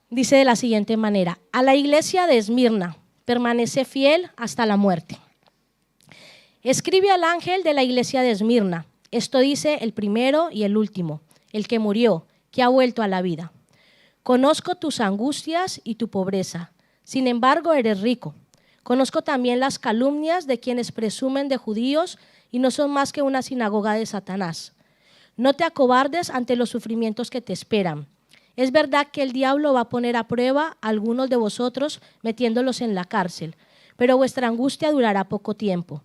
dice de la siguiente manera: a la iglesia de Esmirna, permanece fiel hasta la muerte. Escribe al ángel de la iglesia de Esmirna. Esto dice el primero y el último, el que murió, que ha vuelto a la vida. Conozco tus angustias y tu pobreza, sin embargo eres rico. Conozco también las calumnias de quienes presumen de judíos y no son más que una sinagoga de Satanás. No te acobardes ante los sufrimientos que te esperan. Es verdad que el diablo va a poner a prueba a algunos de vosotros metiéndolos en la cárcel, pero vuestra angustia durará poco tiempo.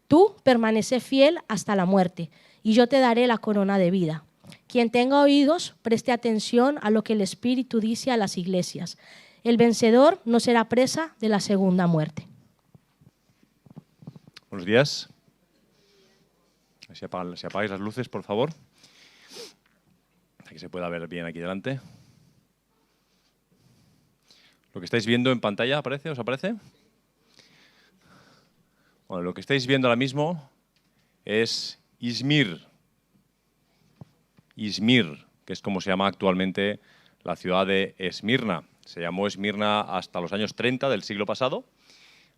Tú permanece fiel hasta la muerte, y yo te daré la corona de vida. Quien tenga oídos, preste atención a lo que el Espíritu dice a las iglesias. El vencedor no será presa de la segunda muerte. Buenos días. Si apagáis las luces, por favor. Para que se pueda ver bien aquí delante. Lo que estáis viendo en pantalla, ¿os aparece? Bueno, lo que estáis viendo ahora mismo es Izmir. Izmir, que es como se llama actualmente la ciudad de Esmirna. Se llamó Esmirna hasta los años 30 del siglo pasado.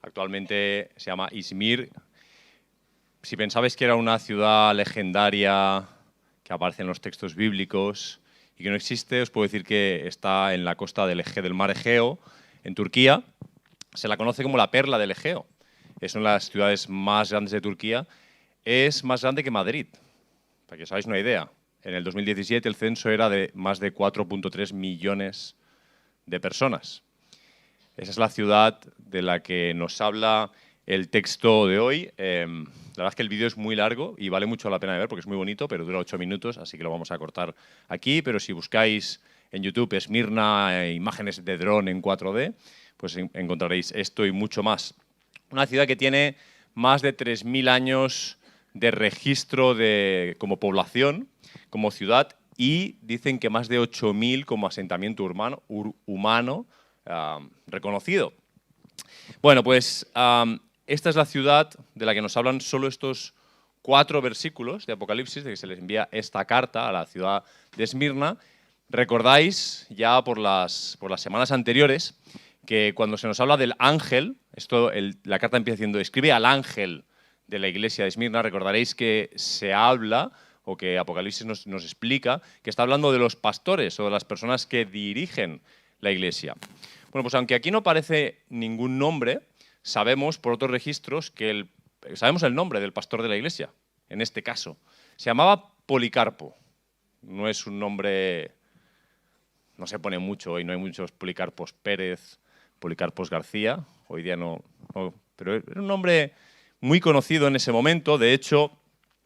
Actualmente se llama Izmir. Si pensabais que era una ciudad legendaria que aparece en los textos bíblicos y que no existe, os puedo decir que está en la costa del mar Egeo, en Turquía. Se la conoce como la perla del Egeo. Es una de las ciudades más grandes de Turquía. Es más grande que Madrid, para que os hagáis una idea. En el 2017 el censo era de más de 4,3 millones de personas. Esa es la ciudad de la que nos habla el texto de hoy. La verdad es que el vídeo es muy largo y vale mucho la pena de ver porque es muy bonito, pero dura 8 minutos, así que lo vamos a cortar aquí. Pero si buscáis en YouTube Esmirna, imágenes de dron en 4D, pues encontraréis esto y mucho más. Una ciudad que tiene más de 3.000 años de registro como población, como ciudad, y dicen que más de 8.000 como asentamiento humano reconocido. Bueno, pues esta es la ciudad de la que nos hablan solo estos 4 versículos de Apocalipsis, de que se les envía esta carta a la ciudad de Esmirna. Recordáis ya por las semanas anteriores que cuando se nos habla del ángel, la carta empieza diciendo, escribe al ángel de la iglesia de Esmirna, recordaréis que se habla, o que Apocalipsis nos explica, que está hablando de los pastores o de las personas que dirigen la iglesia. Bueno, pues aunque aquí no aparece ningún nombre, sabemos por otros registros que sabemos el nombre del pastor de la iglesia, en este caso. Se llamaba Policarpo. No es un nombre, no se pone mucho hoy, no hay muchos Policarpos Pérez, Policarpos García, hoy día no, pero era un nombre muy conocido en ese momento. De hecho,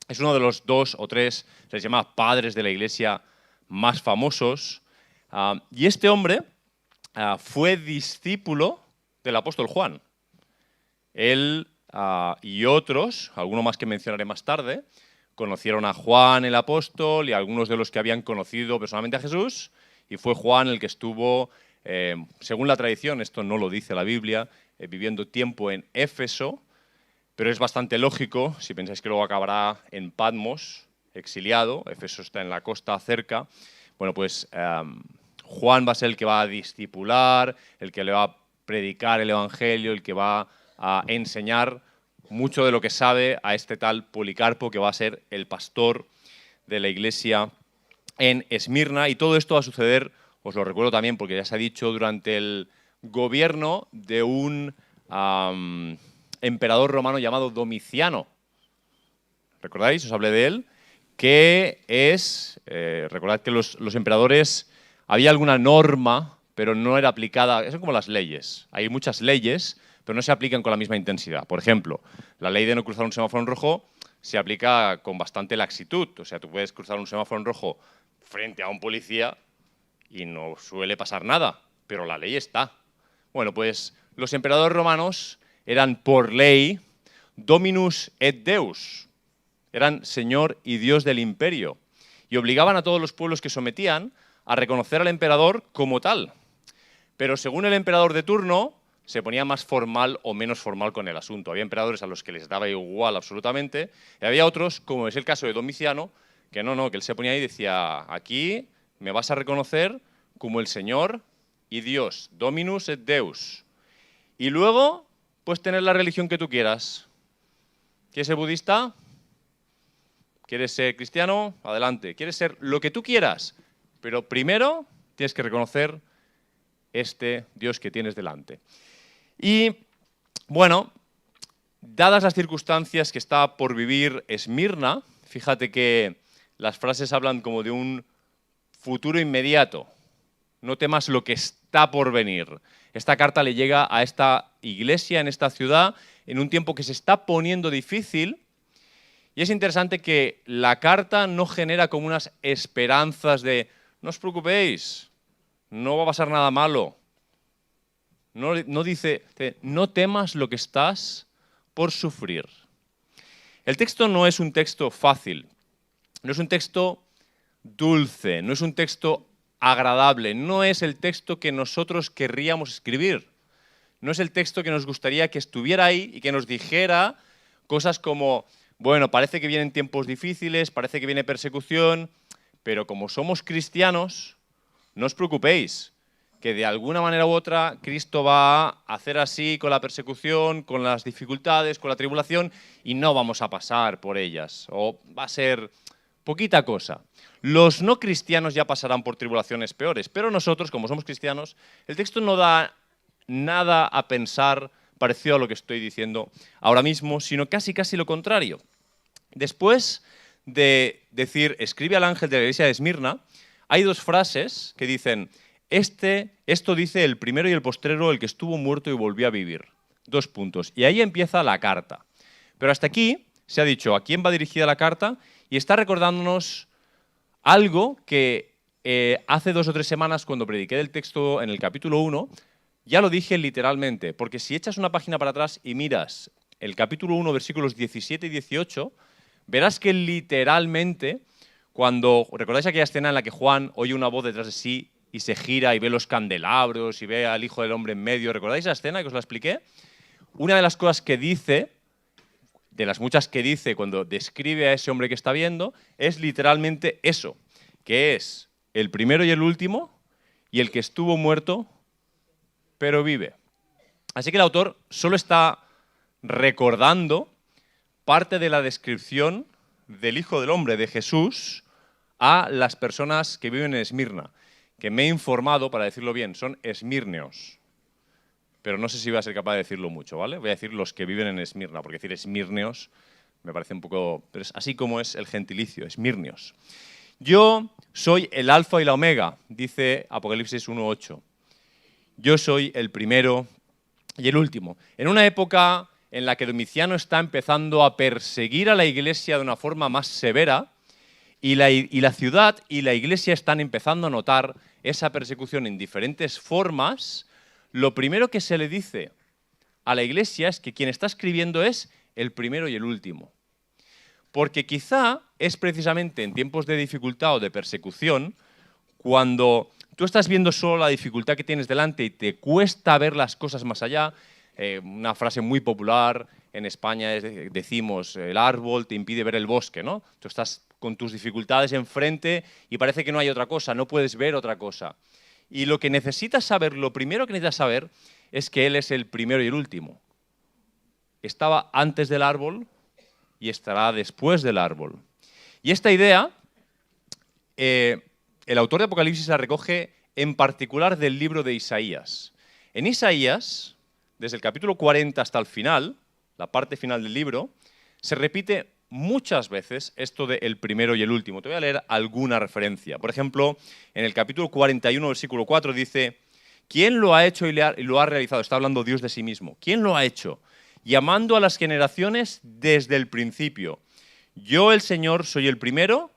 es uno de los 2 o 3, se les llama padres de la iglesia más famosos. Y este hombre fue discípulo del apóstol Juan. Él y otros, alguno más que mencionaré más tarde, conocieron a Juan el apóstol y algunos de los que habían conocido personalmente a Jesús, y fue Juan el que estuvo, según la tradición, esto no lo dice la Biblia, viviendo tiempo en Éfeso, pero es bastante lógico, si pensáis que luego acabará en Patmos, exiliado. Éfeso está en la costa cerca. Bueno, pues Juan va a ser el que va a discipular, el que le va a predicar el evangelio, el que va a enseñar mucho de lo que sabe a este tal Policarpo, que va a ser el pastor de la iglesia en Esmirna. Y todo esto va a suceder, os lo recuerdo también porque ya se ha dicho, durante el gobierno de un emperador romano llamado Domiciano. ¿Recordáis? Os hablé de él. Que es, recordad que los emperadores, había alguna norma, pero no era aplicada, son como las leyes. Hay muchas leyes, pero no se aplican con la misma intensidad. Por ejemplo, la ley de no cruzar un semáforo en rojo se aplica con bastante laxitud. O sea, tú puedes cruzar un semáforo en rojo frente a un policía y no suele pasar nada, pero la ley está. Bueno, pues los emperadores romanos eran por ley Dominus et Deus, eran Señor y Dios del imperio, y obligaban a todos los pueblos que sometían a reconocer al emperador como tal. Pero según el emperador de turno, se ponía más formal o menos formal con el asunto. Había emperadores a los que les daba igual absolutamente, y había otros, como es el caso de Domiciano, que no, que él se ponía ahí y decía, aquí me vas a reconocer como el Señor y Dios, Dominus et Deus. Y luego puedes tener la religión que tú quieras. ¿Quieres ser budista? ¿Quieres ser cristiano? Adelante. ¿Quieres ser lo que tú quieras? Pero primero tienes que reconocer este Dios que tienes delante. Y bueno, dadas las circunstancias que está por vivir Esmirna, fíjate que las frases hablan como de un futuro inmediato. No temas lo que está por venir. Esta carta le llega a esta iglesia en esta ciudad en un tiempo que se está poniendo difícil. Y es interesante que la carta no genera como unas esperanzas de no os preocupéis, no va a pasar nada malo. No dice, no temas lo que estás por sufrir. El texto no es un texto fácil, no es un texto dulce, no es un texto agradable, no es el texto que nosotros querríamos escribir. No es el texto que nos gustaría que estuviera ahí y que nos dijera cosas como, bueno, parece que vienen tiempos difíciles, parece que viene persecución, pero como somos cristianos, no os preocupéis, que de alguna manera u otra Cristo va a hacer así con la persecución, con las dificultades, con la tribulación, y no vamos a pasar por ellas, o va a ser poquita cosa. Los no cristianos ya pasarán por tribulaciones peores, pero nosotros, como somos cristianos, el texto no da nada a pensar parecido a lo que estoy diciendo ahora mismo, sino casi lo contrario. Después de decir, escribe al ángel de la iglesia de Esmirna, hay dos frases que dicen, esto dice el primero y el postrero, el que estuvo muerto y volvió a vivir. 2 puntos. Y ahí empieza la carta. Pero hasta aquí se ha dicho a quién va dirigida la carta y está recordándonos algo que hace 2 o 3 semanas cuando prediqué del texto en el capítulo 1, ya lo dije literalmente, porque si echas una página para atrás y miras el capítulo 1, versículos 17 y 18, verás que literalmente, cuando recordáis aquella escena en la que Juan oye una voz detrás de sí y se gira y ve los candelabros y ve al Hijo del Hombre en medio, ¿recordáis la escena que os la expliqué? Una de las cosas que dice, de las muchas que dice cuando describe a ese hombre que está viendo, es literalmente eso, que es el primero y el último y el que estuvo muerto pero vive. Así que el autor solo está recordando parte de la descripción del Hijo del Hombre, de Jesús, a las personas que viven en Esmirna, que me he informado, para decirlo bien, son esmirneos. Pero no sé si voy a ser capaz de decirlo mucho, ¿vale? Voy a decir los que viven en Esmirna, porque decir esmirneos me parece un poco... Pero es así como es el gentilicio, esmirneos. Yo soy el alfa y la omega, dice Apocalipsis 1:8. Yo soy el primero y el último. En una época en la que Domiciano está empezando a perseguir a la iglesia de una forma más severa, y la ciudad y la iglesia están empezando a notar esa persecución en diferentes formas, lo primero que se le dice a la iglesia es que quien está escribiendo es el primero y el último. Porque quizá es precisamente en tiempos de dificultad o de persecución cuando tú estás viendo solo la dificultad que tienes delante y te cuesta ver las cosas más allá. Una frase muy popular en España decimos, el árbol te impide ver el bosque, ¿no? Tú estás con tus dificultades enfrente y parece que no hay otra cosa, no puedes ver otra cosa. Y lo que necesitas saber, lo primero que necesitas saber es que Él es el primero y el último. Estaba antes del árbol y estará después del árbol. Y esta idea, el autor de Apocalipsis la recoge en particular del libro de Isaías. En Isaías, desde el capítulo 40 hasta el final, la parte final del libro, se repite muchas veces esto de el primero y el último. Te voy a leer alguna referencia. Por ejemplo, en el capítulo 41, versículo 4 dice, ¿quién lo ha hecho y lo ha realizado? Está hablando Dios de sí mismo. ¿Quién lo ha hecho? Llamando a las generaciones desde el principio. Yo, el Señor, soy el primero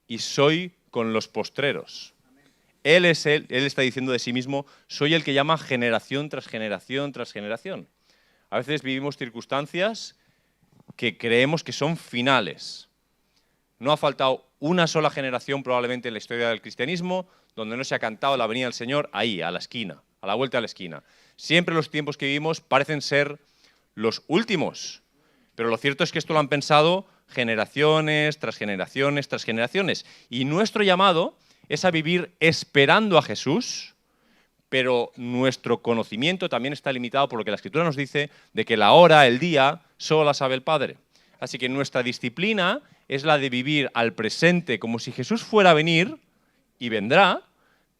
y soy con los postreros. Él está diciendo de sí mismo, soy el que llama generación tras generación tras generación. A veces vivimos circunstancias que creemos que son finales. No ha faltado una sola generación probablemente en la historia del cristianismo donde no se ha cantado la venida del Señor ahí, a la esquina, a la vuelta de la esquina. Siempre los tiempos que vivimos parecen ser los últimos, pero lo cierto es que esto lo han pensado generaciones tras generaciones tras generaciones. Y nuestro llamado es a vivir esperando a Jesús, pero nuestro conocimiento también está limitado por lo que la Escritura nos dice de que la hora, el día, solo la sabe el Padre. Así que nuestra disciplina es la de vivir al presente como si Jesús fuera a venir, y vendrá,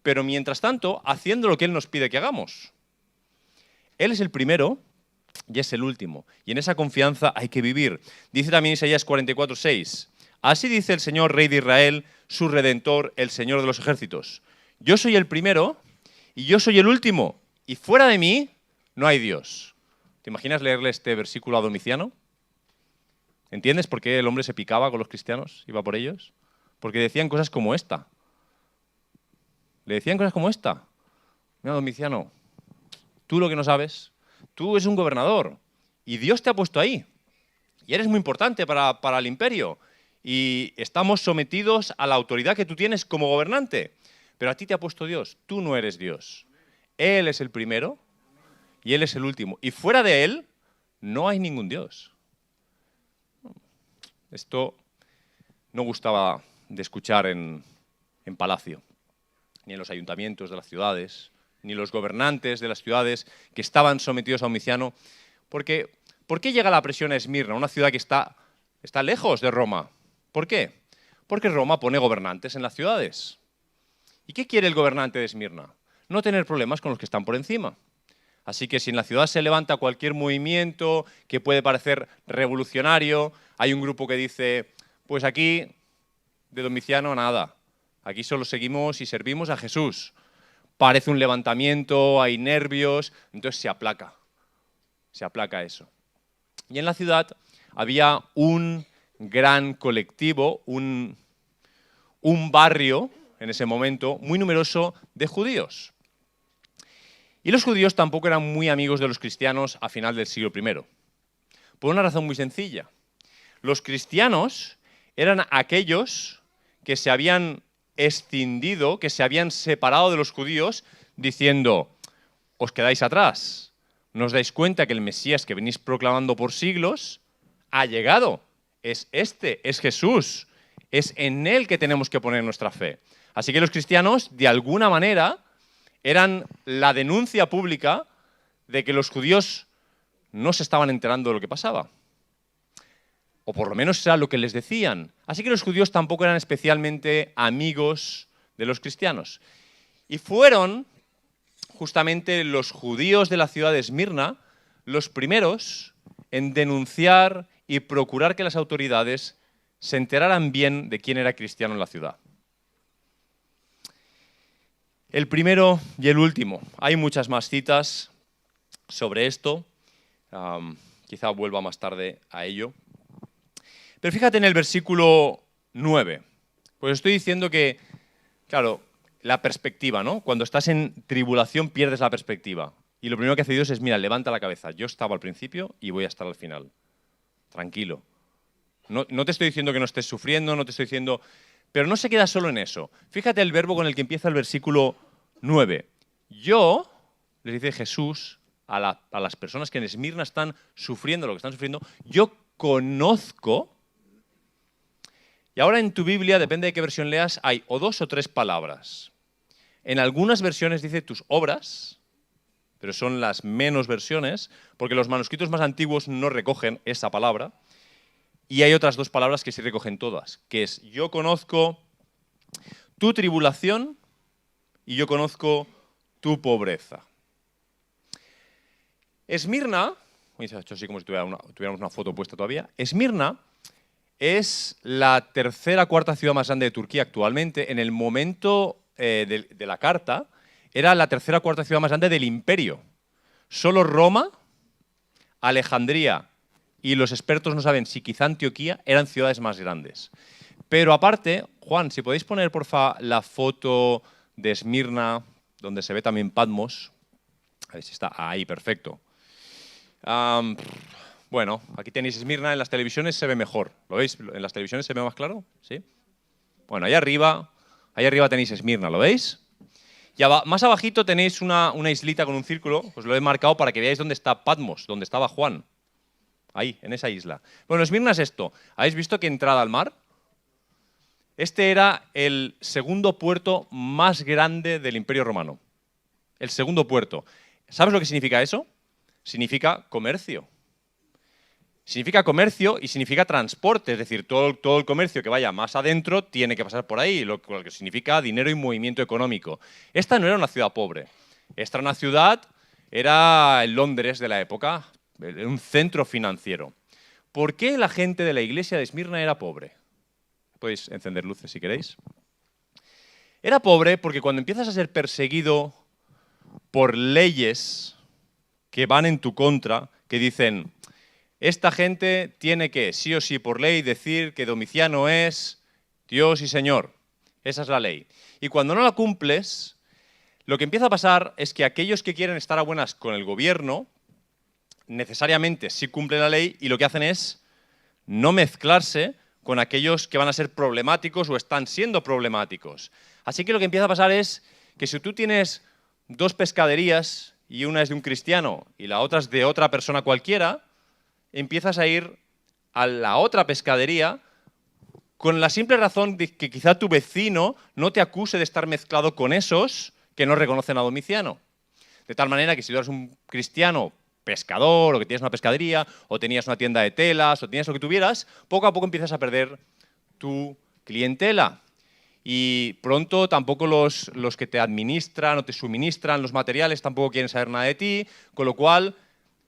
pero mientras tanto haciendo lo que Él nos pide que hagamos. Él es el primero y es el último, y en esa confianza hay que vivir. Dice también Isaías 44:6, así dice el Señor, Rey de Israel, su Redentor, el Señor de los ejércitos. Yo soy el primero y yo soy el último, y fuera de mí no hay Dios. ¿Te imaginas leerle este versículo a Domiciano? ¿Entiendes por qué el hombre se picaba con los cristianos? ¿Iba por ellos? Porque decían cosas como esta. Le decían cosas como esta. Mira, Domiciano, tú lo que no sabes, tú eres un gobernador y Dios te ha puesto ahí. Y eres muy importante para el imperio. Y estamos sometidos a la autoridad que tú tienes como gobernante. Pero a ti te ha puesto Dios. Tú no eres Dios. Él es el primero y Él es el último. Y fuera de Él no hay ningún Dios. Esto no gustaba de escuchar en Palacio, ni en los ayuntamientos de las ciudades, ni los gobernantes de las ciudades que estaban sometidos a Domiciano. Porque, ¿por qué llega la presión a Esmirna, una ciudad que está lejos de Roma? ¿Por qué? Porque Roma pone gobernantes en las ciudades. ¿Y qué quiere el gobernante de Esmirna? No tener problemas con los que están por encima. Así que si en la ciudad se levanta cualquier movimiento que puede parecer revolucionario, hay un grupo que dice, pues aquí de Domiciano nada, aquí solo seguimos y servimos a Jesús. Parece un levantamiento, hay nervios, entonces se aplaca eso. Y en la ciudad había un gran colectivo, un barrio en ese momento muy numeroso de judíos. Y los judíos tampoco eran muy amigos de los cristianos a final del siglo I, por una razón muy sencilla. Los cristianos eran aquellos que se habían escindido, que se habían separado de los judíos, diciendo, os quedáis atrás, ¿no os dais cuenta que el Mesías que venís proclamando por siglos ha llegado? Es Jesús, es en Él que tenemos que poner nuestra fe. Así que los cristianos, de alguna manera, eran la denuncia pública de que los judíos no se estaban enterando de lo que pasaba. O por lo menos era lo que les decían. Así que los judíos tampoco eran especialmente amigos de los cristianos. Y fueron justamente los judíos de la ciudad de Esmirna los primeros en denunciar y procurar que las autoridades se enteraran bien de quién era cristiano en la ciudad. El primero y el último. Hay muchas más citas sobre esto. Quizá vuelva más tarde a ello. Pero fíjate en el versículo 9. Pues estoy diciendo que, claro, la perspectiva, ¿no? Cuando estás en tribulación pierdes la perspectiva. Y lo primero que hace Dios es, mira, levanta la cabeza. Yo estaba al principio y voy a estar al final. Tranquilo. No te estoy diciendo que no estés sufriendo, no te estoy diciendo... Pero no se queda solo en eso. Fíjate el verbo con el que empieza el versículo 9. Yo, les dice Jesús a las personas que en Esmirna están sufriendo lo que están sufriendo, yo conozco... Y ahora en tu Biblia, depende de qué versión leas, hay o 2 o 3 palabras. En algunas versiones dice tus obras, pero son las menos versiones, porque los manuscritos más antiguos no recogen esa palabra. Y hay otras 2 palabras que sí recogen todas, que es yo conozco tu tribulación y yo conozco tu pobreza. Esmirna, hecho así como si tuviéramos una foto puesta todavía, Esmirna es la tercera, cuarta ciudad más grande de Turquía actualmente. En el momento de la carta, era la tercera, cuarta ciudad más grande del imperio. Solo Roma, Alejandría y los expertos no saben si quizá Antioquía eran ciudades más grandes. Pero aparte, Juan, si podéis poner porfa la foto de Esmirna, donde se ve también Patmos. A ver si está ahí, perfecto. Bueno, aquí tenéis Esmirna, en las televisiones se ve mejor. ¿Lo veis? ¿En las televisiones se ve más claro? ¿Sí? Bueno, ahí arriba tenéis Esmirna, ¿lo veis? Y más abajito tenéis una islita con un círculo, os lo he marcado para que veáis dónde está Patmos, donde estaba Juan. Ahí, en esa isla. Bueno, Esmirna es esto. ¿Habéis visto qué entrada al mar? Este era el segundo puerto más grande del Imperio Romano. el segundo puerto. ¿Sabes lo que significa eso? Significa comercio. Significa comercio y significa transporte, es decir, todo el comercio que vaya más adentro tiene que pasar por ahí, lo que significa dinero y movimiento económico. Esta no era una ciudad pobre. Esta era una ciudad, era el Londres de la época, un centro financiero. ¿Por qué la gente de la iglesia de Esmirna era pobre? Podéis encender luces si queréis. Era pobre porque cuando empiezas a ser perseguido por leyes que van en tu contra, que dicen, esta gente tiene que, sí o sí por ley, decir que Domiciano es Dios y Señor. Esa es la ley. Y cuando no la cumples, lo que empieza a pasar es que aquellos que quieren estar a buenas con el gobierno, necesariamente sí cumplen la ley y lo que hacen es no mezclarse con aquellos que van a ser problemáticos o están siendo problemáticos. Así que lo que empieza a pasar es que si tú tienes dos pescaderías y una es de un cristiano y la otra es de otra persona cualquiera, empiezas a ir a la otra pescadería con la simple razón de que quizá tu vecino no te acuse de estar mezclado con esos que no reconocen a Domiciano. De tal manera que si tú eres un cristiano pescador o que tienes una pescadería o tenías una tienda de telas o tenías lo que tuvieras, poco a poco empiezas a perder tu clientela. Y pronto tampoco los que te administran o te suministran los materiales tampoco quieren saber nada de ti, con lo cual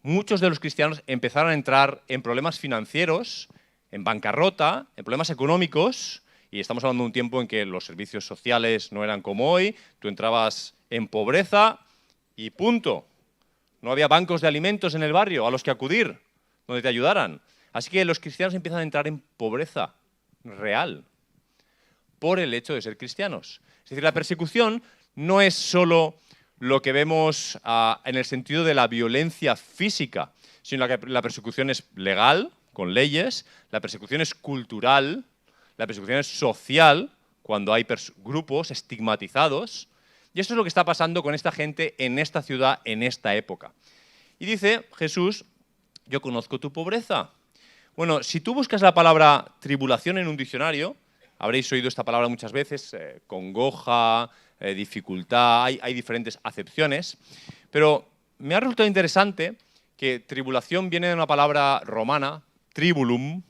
muchos de los cristianos empezaron a entrar en problemas financieros, en bancarrota, en problemas económicos, y estamos hablando de un tiempo en que los servicios sociales no eran como hoy, tú entrabas en pobreza y punto. No había bancos de alimentos en el barrio a los que acudir, donde te ayudaran. Así que los cristianos empiezan a entrar en pobreza real por el hecho de ser cristianos. Es decir, la persecución no es solo lo que vemos en el sentido de la violencia física, sino que la persecución es legal, con leyes, la persecución es cultural, la persecución es social, cuando hay grupos estigmatizados, y esto es lo que está pasando con esta gente en esta ciudad, en esta época. Y dice Jesús, yo conozco tu pobreza. Bueno, si tú buscas la palabra tribulación en un diccionario, habréis oído esta palabra muchas veces, congoja, dificultad, hay diferentes acepciones, pero me ha resultado interesante que tribulación viene de una palabra romana, tribulum,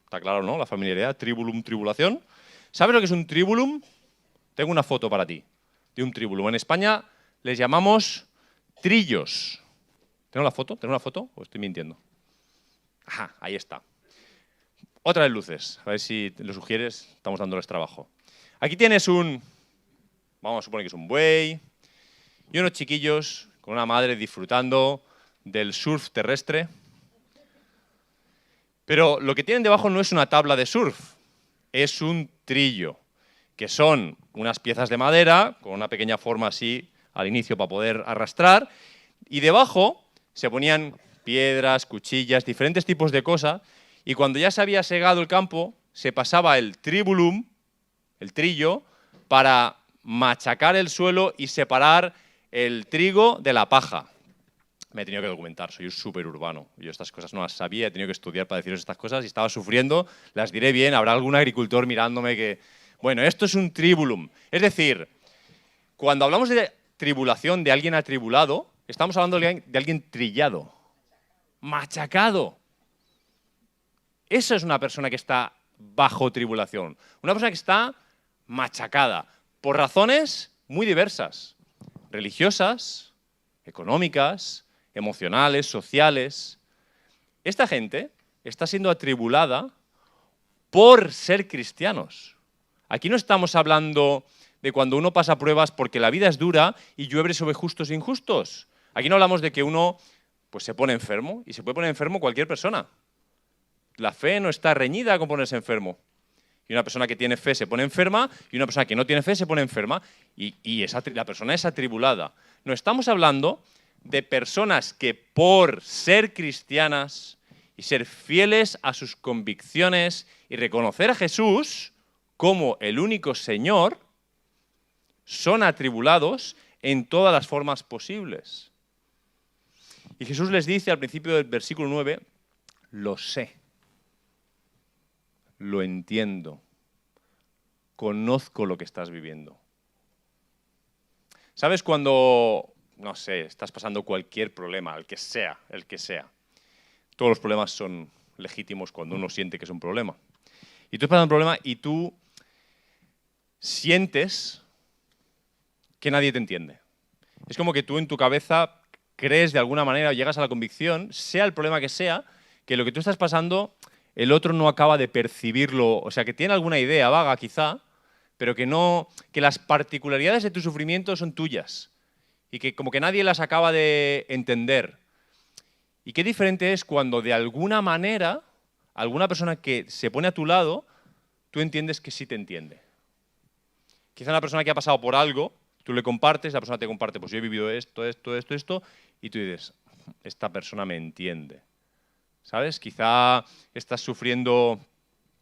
está claro, ¿no? La familiaridad, tribulum, tribulación. ¿Sabes lo que es un tribulum? Tengo una foto para ti de un tribulum. En España les llamamos trillos. ¿Tengo la foto? ¿Tengo una foto o estoy mintiendo? Ajá, ahí está. Otra vez luces, a ver si lo sugieres, estamos dándoles trabajo. Aquí tienes vamos a suponer que es un buey, y unos chiquillos con una madre disfrutando del surf terrestre. Pero lo que tienen debajo no es una tabla de surf, es un trillo, que son unas piezas de madera con una pequeña forma así al inicio para poder arrastrar, y debajo se ponían piedras, cuchillas, diferentes tipos de cosas, y cuando ya se había segado el campo, se pasaba el tribulum, el trillo, para machacar el suelo y separar el trigo de la paja. Me he tenido que documentar, soy un súper urbano. Yo estas cosas no las sabía, he tenido que estudiar para deciros estas cosas y estaba sufriendo, las diré bien, habrá algún agricultor mirándome que... Bueno, esto es un tribulum. Es decir, cuando hablamos de tribulación, de alguien atribulado, estamos hablando de alguien trillado, machacado. Esa es una persona que está bajo tribulación. Una persona que está machacada por razones muy diversas. Religiosas, económicas, emocionales, sociales. Esta gente está siendo atribulada por ser cristianos. Aquí no estamos hablando de cuando uno pasa pruebas porque la vida es dura y llueve sobre justos e injustos. Aquí no hablamos de que uno pues, se pone enfermo y se puede poner enfermo cualquier persona. La fe no está reñida con ponerse enfermo. Y una persona que tiene fe se pone enferma y una persona que no tiene fe se pone enferma y la persona es atribulada. No estamos hablando de personas que por ser cristianas y ser fieles a sus convicciones y reconocer a Jesús como el único Señor, son atribulados en todas las formas posibles. Y Jesús les dice al principio del versículo 9, lo sé. Lo entiendo, conozco lo que estás viviendo. ¿Sabes cuando, no sé, estás pasando cualquier problema, el que sea, todos los problemas son legítimos cuando uno siente que es un problema. Y tú estás pasando un problema y tú sientes que nadie te entiende. Es como que tú en tu cabeza crees de alguna manera, llegas a la convicción, sea el problema que sea, que lo que tú estás pasando, el otro no acaba de percibirlo, o sea, que tiene alguna idea vaga quizá, pero que no, que las particularidades de tu sufrimiento son tuyas y que como que nadie las acaba de entender. Y qué diferente es cuando de alguna manera alguna persona que se pone a tu lado, tú entiendes que sí te entiende. Quizá una persona que ha pasado por algo, tú le compartes, la persona te comparte, pues yo he vivido esto, y tú dices, esta persona me entiende. ¿Sabes? Quizá estás sufriendo,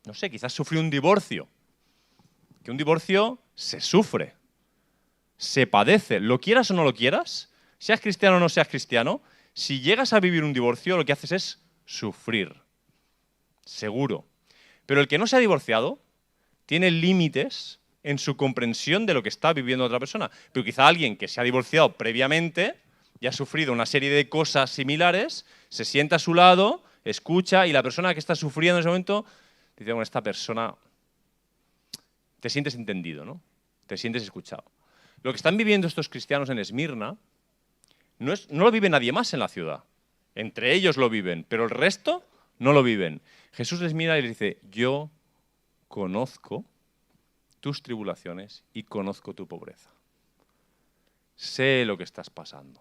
no sé, quizás sufrió un divorcio. Que un divorcio se sufre, se padece, lo quieras o no lo quieras, seas cristiano o no seas cristiano, si llegas a vivir un divorcio lo que haces es sufrir, seguro. Pero el que no se ha divorciado tiene límites en su comprensión de lo que está viviendo otra persona. Pero quizá alguien que se ha divorciado previamente y ha sufrido una serie de cosas similares, se sienta a su lado, escucha y la persona que está sufriendo en ese momento dice, bueno, esta persona, te sientes entendido, ¿no? Te sientes escuchado. Lo que están viviendo estos cristianos en Esmirna no lo vive nadie más en la ciudad. Entre ellos lo viven, pero el resto no lo viven. Jesús les mira y les dice, yo conozco tus tribulaciones y conozco tu pobreza. Sé lo que estás pasando.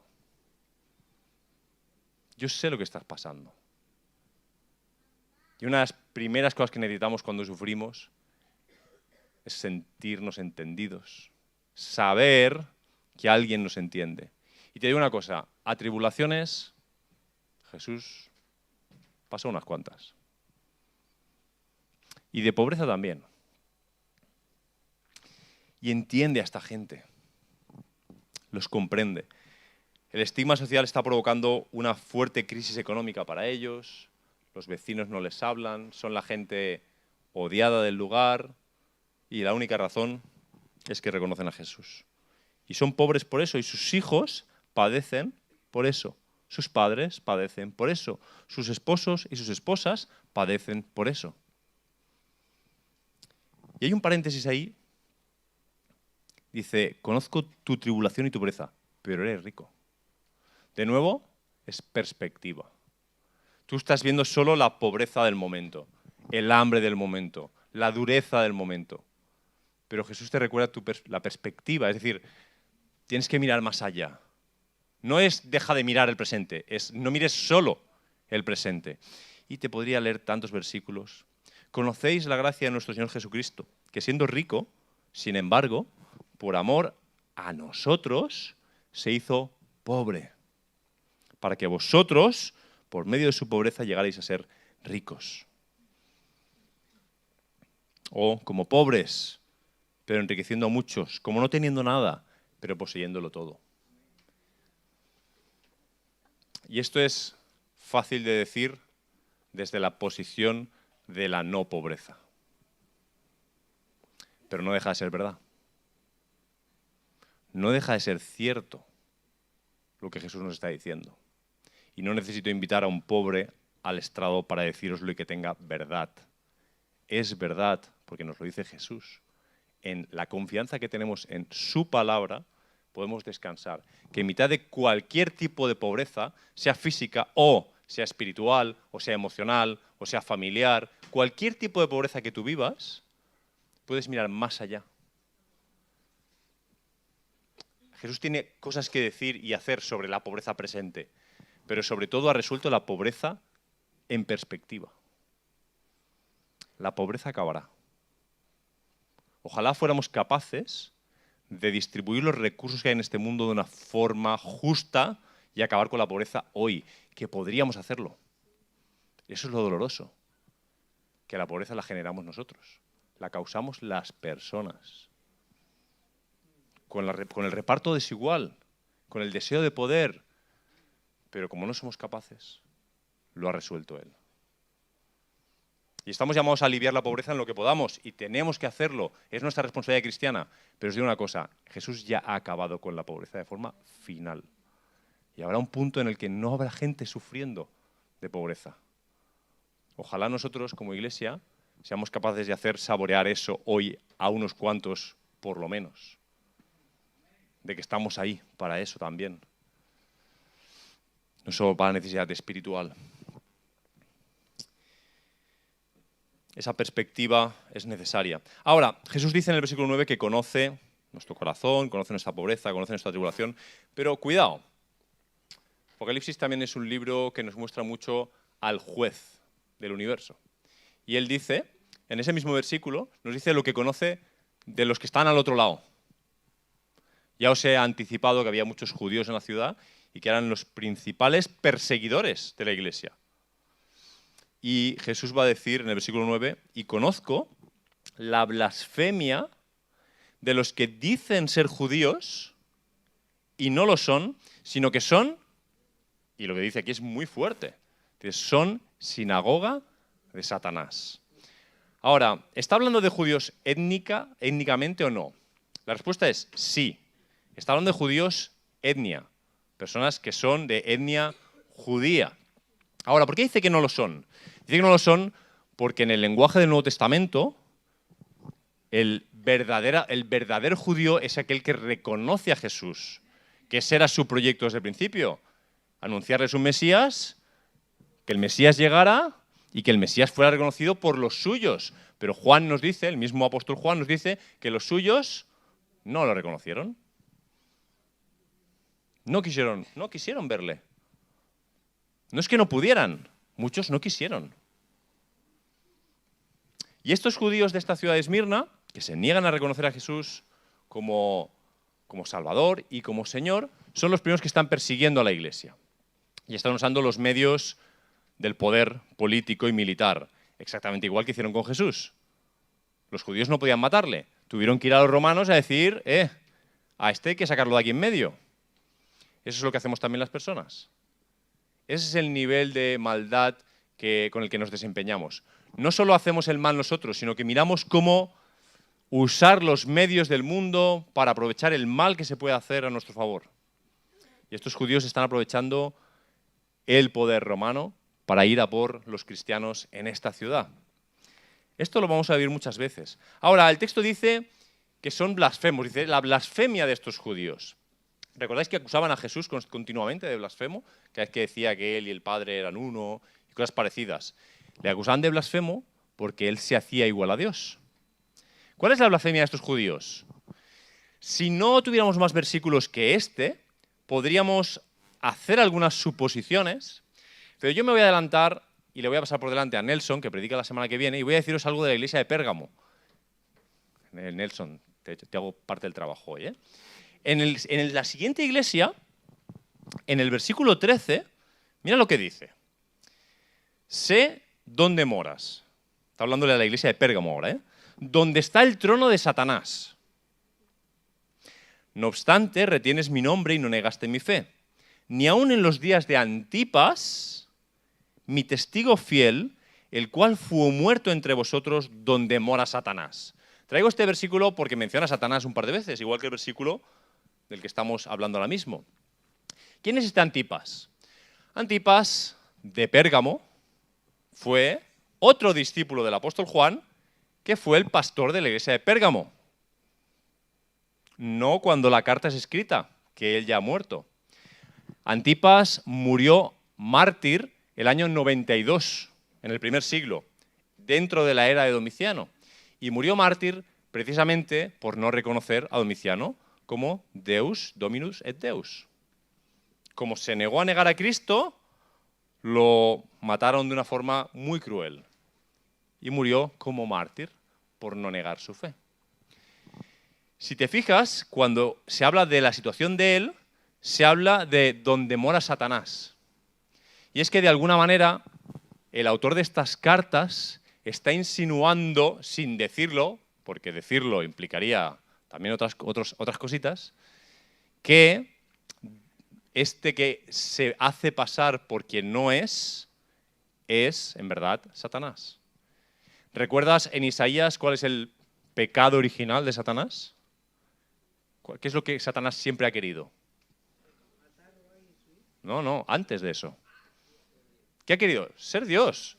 Yo sé lo que estás pasando. Y una de las primeras cosas que necesitamos cuando sufrimos es sentirnos entendidos, saber que alguien nos entiende. Y te digo una cosa, a tribulaciones Jesús pasó unas cuantas. Y de pobreza también. Y entiende a esta gente. Los comprende. El estigma social está provocando una fuerte crisis económica para ellos. Los vecinos no les hablan. Son la gente odiada del lugar. Y la única razón es que reconocen a Jesús. Y son pobres por eso. Y sus hijos padecen por eso. Sus padres padecen por eso. Sus esposos y sus esposas padecen por eso. Y hay un paréntesis ahí. Dice, conozco tu tribulación y tu pobreza, pero eres rico. De nuevo, es perspectiva. Tú estás viendo solo la pobreza del momento, el hambre del momento, la dureza del momento. Pero Jesús te recuerda la perspectiva, es decir, tienes que mirar más allá. No es deja de mirar el presente, es no mires solo el presente. Y te podría leer tantos versículos. Conocéis la gracia de nuestro Señor Jesucristo, que siendo rico, sin embargo, por amor a nosotros, se hizo pobre, para que vosotros, por medio de su pobreza, llegarais a ser ricos. O como pobres, pero enriqueciendo a muchos, como no teniendo nada, pero poseyéndolo todo. Y esto es fácil de decir desde la posición de la no pobreza. Pero no deja de ser verdad. No deja de ser cierto lo que Jesús nos está diciendo. Y no necesito invitar a un pobre al estrado para decíroslo y que tenga verdad. Es verdad, porque nos lo dice Jesús. En la confianza que tenemos en su palabra, podemos descansar. Que en mitad de cualquier tipo de pobreza, sea física o sea espiritual, o sea emocional, o sea familiar, cualquier tipo de pobreza que tú vivas, puedes mirar más allá. Jesús tiene cosas que decir y hacer sobre la pobreza presente, pero sobre todo ha resuelto la pobreza en perspectiva. La pobreza acabará. Ojalá fuéramos capaces de distribuir los recursos que hay en este mundo de una forma justa y acabar con la pobreza hoy, que podríamos hacerlo. Eso es lo doloroso, que la pobreza la generamos nosotros, la causamos las personas. Con el reparto desigual, con el deseo de poder, pero como no somos capaces, lo ha resuelto Él. Y estamos llamados a aliviar la pobreza en lo que podamos, y tenemos que hacerlo, es nuestra responsabilidad cristiana. Pero os digo una cosa, Jesús ya ha acabado con la pobreza de forma final. Y habrá un punto en el que no habrá gente sufriendo de pobreza. Ojalá nosotros, como iglesia, seamos capaces de hacer saborear eso hoy a unos cuantos, por lo menos. De que estamos ahí para eso también. No solo para la necesidad espiritual. Esa perspectiva es necesaria. Ahora, Jesús dice en el versículo 9 que conoce nuestro corazón, conoce nuestra pobreza, conoce nuestra tribulación. Pero cuidado, Apocalipsis también es un libro que nos muestra mucho al juez del universo. Y él dice, en ese mismo versículo, nos dice lo que conoce de los que están al otro lado. Ya os he anticipado que había muchos judíos en la ciudad y que eran los principales perseguidores de la iglesia. Y Jesús va a decir en el versículo 9, y conozco la blasfemia de los que dicen ser judíos y no lo son, sino que son, y lo que dice aquí es muy fuerte, que son sinagoga de Satanás. Ahora, ¿está hablando de judíos étnicamente o no? La respuesta es sí. Está hablando de judíos etnia, personas que son de etnia judía. Ahora, ¿por qué dice que no lo son? Dice que no lo son porque en el lenguaje del Nuevo Testamento el verdadero judío es aquel que reconoce a Jesús, que ese era su proyecto desde el principio, anunciarles un Mesías, que el Mesías llegara y que el Mesías fuera reconocido por los suyos. Pero Juan nos dice, el mismo apóstol Juan nos dice que los suyos no lo reconocieron. No quisieron verle. No es que no pudieran, muchos no quisieron. Y estos judíos de esta ciudad de Esmirna, que se niegan a reconocer a Jesús como Salvador y como Señor, son los primeros que están persiguiendo a la iglesia. Y están usando los medios del poder político y militar, exactamente igual que hicieron con Jesús. Los judíos no podían matarle, tuvieron que ir a los romanos a decir, a este hay que sacarlo de aquí en medio. Eso es lo que hacemos también las personas. Ese es el nivel de maldad con el que nos desempeñamos. No solo hacemos el mal nosotros, sino que miramos cómo usar los medios del mundo para aprovechar el mal que se puede hacer a nuestro favor. Y estos judíos están aprovechando el poder romano para ir a por los cristianos en esta ciudad. Esto lo vamos a vivir muchas veces. Ahora, el texto dice que son blasfemos, dice la blasfemia de estos judíos. ¿Recordáis que acusaban a Jesús continuamente de blasfemo? Cada vez que decía que él y el Padre eran uno y cosas parecidas. Le acusaban de blasfemo porque él se hacía igual a Dios. ¿Cuál es la blasfemia de estos judíos? Si no tuviéramos más versículos que este, podríamos hacer algunas suposiciones, pero yo me voy a adelantar y le voy a pasar por delante a Nelson, que predica la semana que viene, y voy a deciros algo de la iglesia de Pérgamo. Nelson, te hago parte del trabajo hoy, En la siguiente iglesia, en el versículo 13, mira lo que dice. Sé dónde moras. Está hablándole a la iglesia de Pérgamo ahora, donde está el trono de Satanás. No obstante, retienes mi nombre y no negaste mi fe. Ni aun en los días de Antipas, mi testigo fiel, el cual fue muerto entre vosotros donde mora Satanás. Traigo este versículo porque menciona a Satanás un par de veces, igual que el versículo del que estamos hablando ahora mismo. ¿Quién es este Antipas? Antipas, de Pérgamo, fue otro discípulo del apóstol Juan, que fue el pastor de la iglesia de Pérgamo. No cuando la carta es escrita, que él ya ha muerto. Antipas murió mártir el año 92, en el primer siglo, dentro de la era de Domiciano. Y murió mártir precisamente por no reconocer a Domiciano como Deus, Dominus et Deus. Como se negó a negar a Cristo, lo mataron de una forma muy cruel. Y murió como mártir por no negar su fe. Si te fijas, cuando se habla de la situación de él, se habla de donde mora Satanás. Y es que de alguna manera el autor de estas cartas está insinuando, sin decirlo, porque decirlo implicaría también otras cositas, que este que se hace pasar por quien no es en verdad Satanás. ¿Recuerdas en Isaías cuál es el pecado original de Satanás? ¿Qué es lo que Satanás siempre ha querido? No, antes de eso. ¿Qué ha querido? Ser Dios.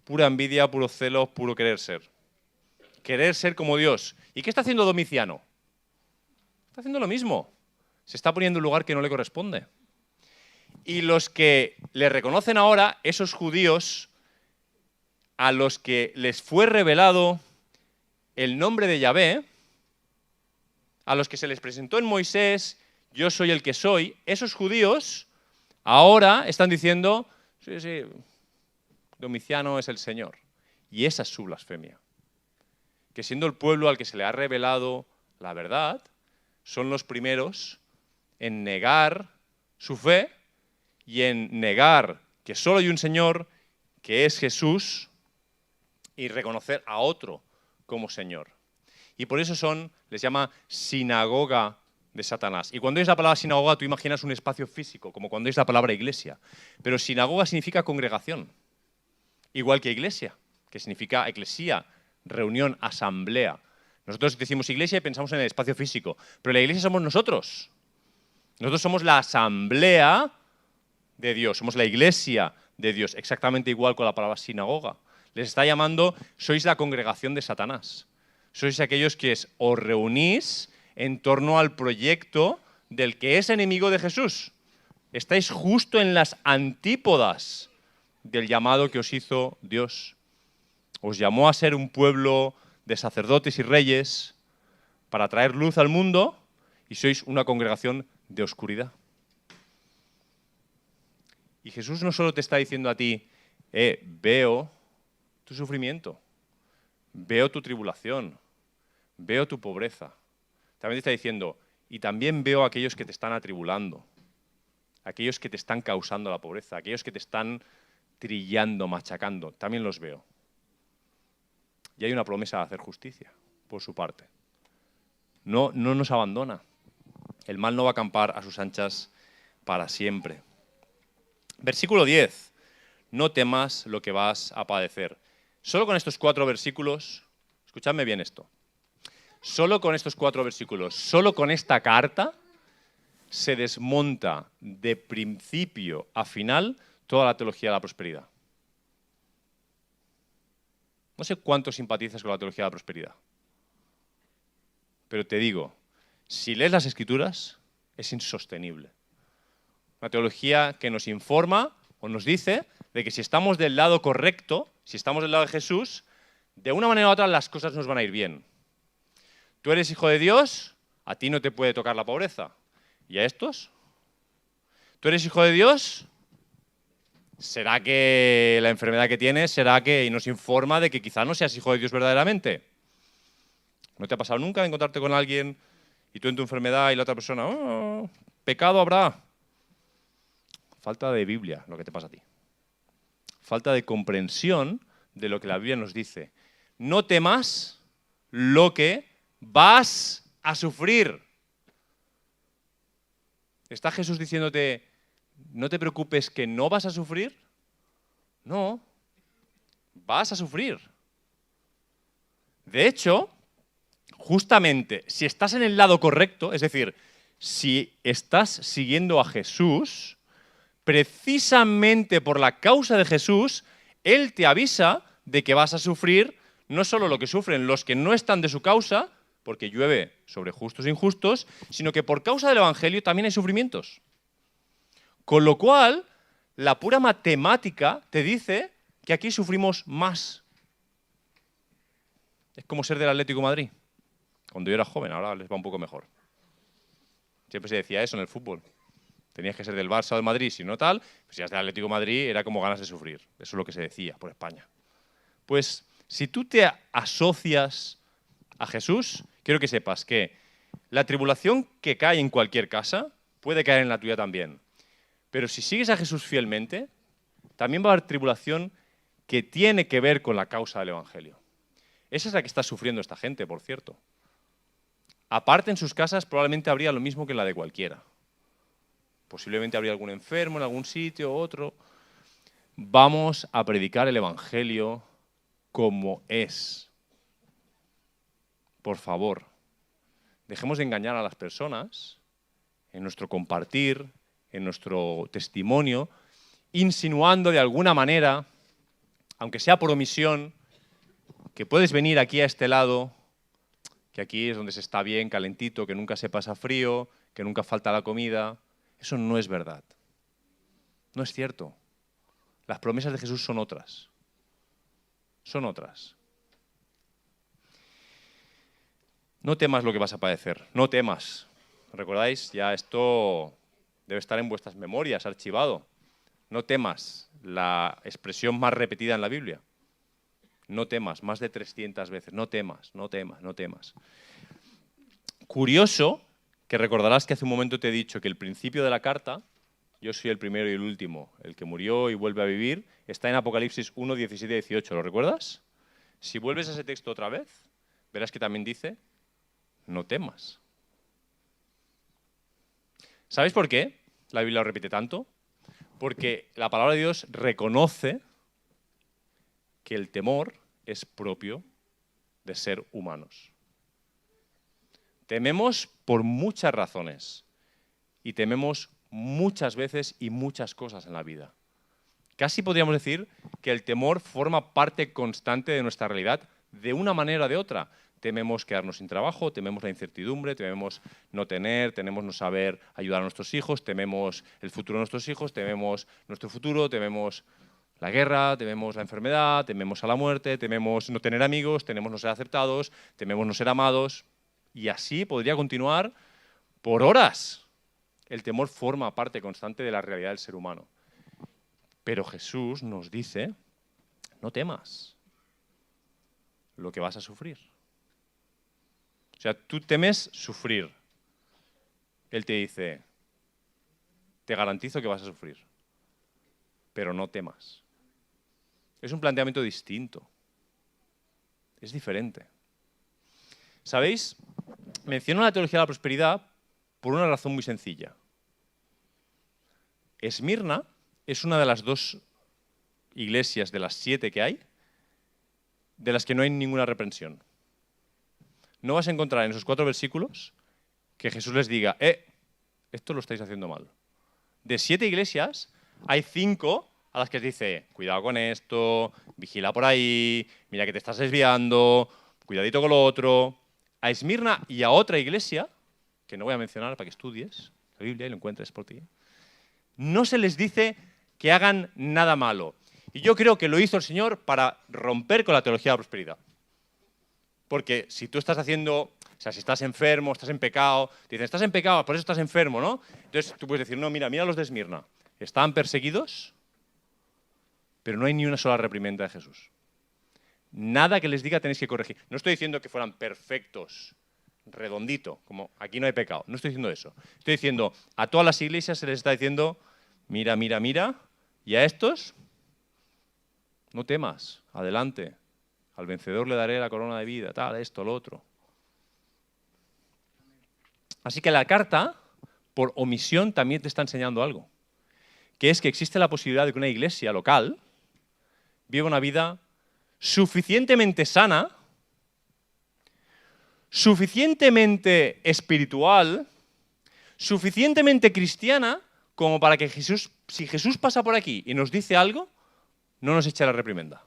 Pura envidia, puro celo, puro querer ser. Querer ser como Dios. ¿Y qué está haciendo Domiciano? Está haciendo lo mismo. Se está poniendo en un lugar que no le corresponde. Y los que le reconocen ahora, esos judíos a los que les fue revelado el nombre de Yahvé, a los que se les presentó en Moisés, yo soy el que soy, esos judíos ahora están diciendo, sí, Domiciano es el Señor. Y esa es su blasfemia. Que siendo el pueblo al que se le ha revelado la verdad, son los primeros en negar su fe y en negar que solo hay un Señor, que es Jesús, y reconocer a otro como Señor. Y por eso les llama sinagoga de Satanás. Y cuando es la palabra sinagoga, tú imaginas un espacio físico, como cuando es la palabra iglesia. Pero sinagoga significa congregación, igual que iglesia, que significa eclesía, reunión, asamblea. Nosotros decimos iglesia y pensamos en el espacio físico, pero la iglesia somos nosotros. Nosotros somos la asamblea de Dios, somos la iglesia de Dios, exactamente igual con la palabra sinagoga. Les está llamando, sois la congregación de Satanás. Sois aquellos que os reunís en torno al proyecto del que es enemigo de Jesús. Estáis justo en las antípodas del llamado que os hizo Dios. Os llamó a ser un pueblo de sacerdotes y reyes para traer luz al mundo y sois una congregación de oscuridad. Y Jesús no solo te está diciendo a ti, veo tu sufrimiento, veo tu tribulación, veo tu pobreza. También te está diciendo, y también veo a aquellos que te están atribulando, aquellos que te están causando la pobreza, aquellos que te están trillando, machacando, también los veo. Y hay una promesa de hacer justicia por su parte. No nos abandona. El mal no va a acampar a sus anchas para siempre. Versículo 10. No temas lo que vas a padecer. Solo con estos 4 versículos, escuchadme bien esto, solo con estos 4 versículos, solo con esta carta, se desmonta de principio a final toda la teología de la prosperidad. No sé cuánto simpatizas con la teología de la prosperidad, pero te digo, si lees las Escrituras, es insostenible. Una teología que nos informa o nos dice de que si estamos del lado correcto, si estamos del lado de Jesús, de una manera u otra las cosas nos van a ir bien. Tú eres hijo de Dios, a ti no te puede tocar la pobreza. ¿Y a estos? ¿Tú eres hijo de Dios? ¿Será que la enfermedad que tienes, será que nos informa de que quizá no seas hijo de Dios verdaderamente? ¿No te ha pasado nunca encontrarte con alguien y tú en tu enfermedad y la otra persona, pecado habrá? Falta de Biblia, lo que te pasa a ti. Falta de comprensión de lo que la Biblia nos dice. No temas lo que vas a sufrir. ¿Está Jesús diciéndote, no te preocupes que no vas a sufrir? No, vas a sufrir. De hecho, justamente, si estás en el lado correcto, es decir, si estás siguiendo a Jesús, precisamente por la causa de Jesús, Él te avisa de que vas a sufrir no solo lo que sufren los que no están de su causa, porque llueve sobre justos e injustos, sino que por causa del Evangelio también hay sufrimientos. Con lo cual, la pura matemática te dice que aquí sufrimos más. Es como ser del Atlético de Madrid. Cuando yo era joven, ahora les va un poco mejor. Siempre se decía eso en el fútbol. Tenías que ser del Barça o del Madrid, si no tal, pues si eras del Atlético de Madrid era como ganas de sufrir. Eso es lo que se decía por España. Pues si tú te asocias a Jesús, quiero que sepas que la tribulación que cae en cualquier casa puede caer en la tuya también. Pero si sigues a Jesús fielmente, también va a haber tribulación que tiene que ver con la causa del Evangelio. Esa es la que está sufriendo esta gente, por cierto. Aparte, en sus casas probablemente habría lo mismo que en la de cualquiera. Posiblemente habría algún enfermo en algún sitio u otro. Vamos a predicar el Evangelio como es. Por favor, dejemos de engañar a las personas en nuestro compartir, en nuestro testimonio, insinuando de alguna manera, aunque sea por omisión, que puedes venir aquí a este lado, que aquí es donde se está bien, calentito, que nunca se pasa frío, que nunca falta la comida. Eso no es verdad. No es cierto. Las promesas de Jesús son otras. Son otras. No temas lo que vas a padecer. No temas. ¿Recordáis? Ya esto debe estar en vuestras memorias, archivado. No temas, la expresión más repetida en la Biblia. No temas, más de 300 veces. No temas, no temas, no temas. Curioso que recordarás que hace un momento te he dicho que el principio de la carta, yo soy el primero y el último, el que murió y vuelve a vivir, está en Apocalipsis 1, 17 y 18. ¿Lo recuerdas? Si vuelves a ese texto otra vez, verás que también dice, no temas. ¿Sabéis por qué la Biblia lo repite tanto? Porque la palabra de Dios reconoce que el temor es propio de ser humanos. Tememos por muchas razones y tememos muchas veces y muchas cosas en la vida. Casi podríamos decir que el temor forma parte constante de nuestra realidad de una manera o de otra. Tememos quedarnos sin trabajo, tememos la incertidumbre, tememos no tener, tememos no saber ayudar a nuestros hijos, tememos el futuro de nuestros hijos, tememos nuestro futuro, tememos la guerra, tememos la enfermedad, tememos a la muerte, tememos no tener amigos, tememos no ser aceptados, tememos no ser amados. Y así podría continuar por horas. El temor forma parte constante de la realidad del ser humano. Pero Jesús nos dice, no temas lo que vas a sufrir. O sea, tú temes sufrir. Él te dice, te garantizo que vas a sufrir, pero no temas. Es un planteamiento distinto. Es diferente. ¿Sabéis? Menciono la teología de la prosperidad por una razón muy sencilla. Esmirna es una de las 2 iglesias de las 7 que hay, de las que no hay ninguna reprensión. No vas a encontrar en esos 4 versículos que Jesús les diga, esto lo estáis haciendo mal. De 7 iglesias, hay 5 a las que dice, cuidado con esto, vigila por ahí, mira que te estás desviando, cuidadito con lo otro. A Esmirna y a otra iglesia, que no voy a mencionar para que estudies la Biblia y lo encuentres por ti, no se les dice que hagan nada malo. Y yo creo que lo hizo el Señor para romper con la teología de la prosperidad. Porque si tú estás haciendo, o sea, si estás enfermo, estás en pecado, te dicen, estás en pecado, por eso estás enfermo, ¿no? Entonces tú puedes decir, no, mira los de Esmirna. Estaban perseguidos, pero no hay ni una sola reprimenda de Jesús. Nada que les diga tenéis que corregir. No estoy diciendo que fueran perfectos, redondito, como aquí no hay pecado. No estoy diciendo eso. Estoy diciendo, a todas las iglesias se les está diciendo, mira, mira, mira, y a estos, no temas, adelante. Al vencedor le daré la corona de vida, tal, esto, lo otro. Así que la carta, por omisión, también te está enseñando algo. Que es que existe la posibilidad de que una iglesia local viva una vida suficientemente sana, suficientemente espiritual, suficientemente cristiana, como para que Jesús, si Jesús pasa por aquí y nos dice algo, no nos eche la reprimenda.